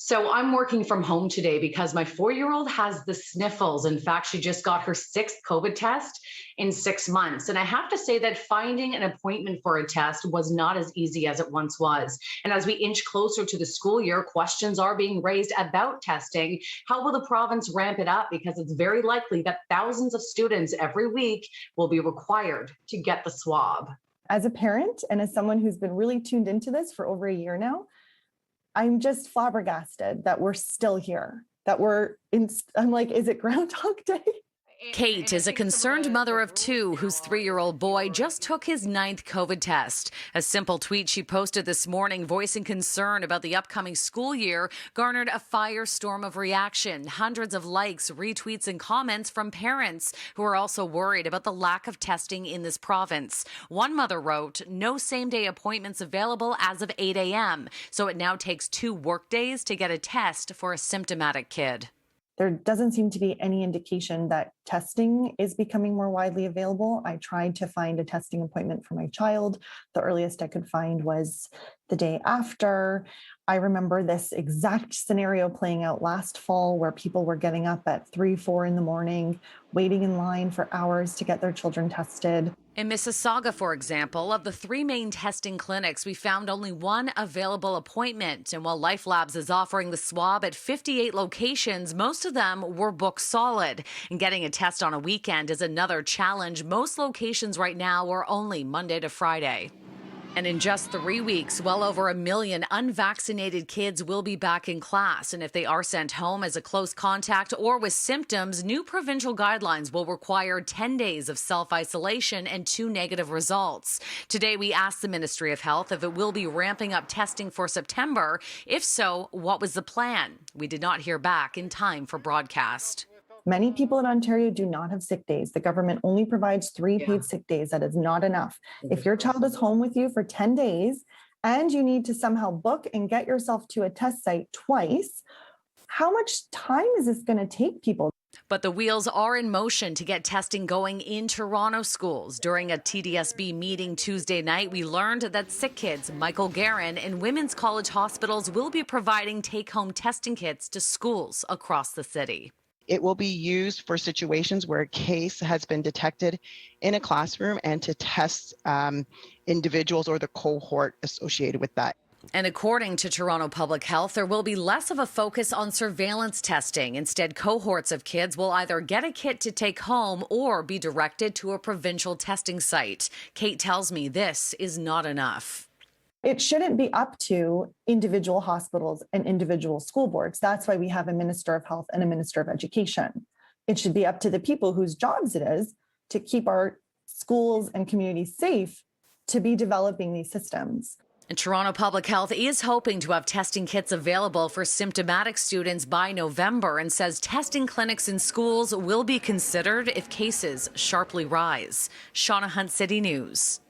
So I'm working from home today because my 4-year-old has the sniffles. In fact, she just got her sixth COVID test in 6 months. And I have to say that finding an appointment for a test was not as easy as it once was. And as we inch closer to the school year, questions are being raised about testing. How will the province ramp it up? Because it's very likely that thousands of students every week will be required to get the swab. As a parent and as someone who's been really tuned into this for over a year now, I'm just flabbergasted that we're still here, I'm like, is it Groundhog Day? Kate is a concerned mother of two whose 3-year-old boy just took his 9th COVID test. A simple tweet she posted this morning voicing concern about the upcoming school year garnered a firestorm of reaction. Hundreds of likes, retweets, and comments from parents who are also worried about the lack of testing in this province. One mother wrote, "No same-day appointments available as of 8 a.m., so it now takes 2 work days to get a test for a symptomatic kid." There doesn't seem to be any indication that testing is becoming more widely available. I tried to find a testing appointment for my child. The earliest I could find was the day after. I remember this exact scenario playing out last fall where people were getting up at 3, 4 in the morning, waiting in line for hours to get their children tested. In Mississauga, for example, of the 3 main testing clinics, we found only 1 available appointment. And while Life Labs is offering the swab at 58 locations, most of them were booked solid. And getting a test on a weekend is another challenge. Most locations right now are only Monday to Friday. And in just 3 weeks, well over 1 million unvaccinated kids will be back in class. And if they are sent home as a close contact or with symptoms, new provincial guidelines will require 10 days of self-isolation and 2 negative results. Today, we asked the Ministry of Health if it will be ramping up testing for September. If so, what was the plan? We did not hear back in time for broadcast. Many people in Ontario do not have sick days. The government only provides 3 paid sick days. That is not enough. If your child is home with you for 10 days and you need to somehow book and get yourself to a test site twice, how much time is this going to take people? But the wheels are in motion to get testing going in Toronto schools. During a TDSB meeting Tuesday night, we learned that Sick Kids, Michael Guerin, and women's college hospitals will be providing take-home testing kits to schools across the city. It will be used for situations where a case has been detected in a classroom and to test individuals or the cohort associated with that. And according to Toronto Public Health, there will be less of a focus on surveillance testing. Instead, cohorts of kids will either get a kit to take home or be directed to a provincial testing site. Kate tells me this is not enough. It shouldn't be up to individual hospitals and individual school boards. That's why we have a Minister of Health and a Minister of Education. It should be up to the people whose jobs it is to keep our schools and communities safe to be developing these systems. And Toronto Public Health is hoping to have testing kits available for symptomatic students by November and says testing clinics in schools will be considered if cases sharply rise. Shauna Hunt, City News.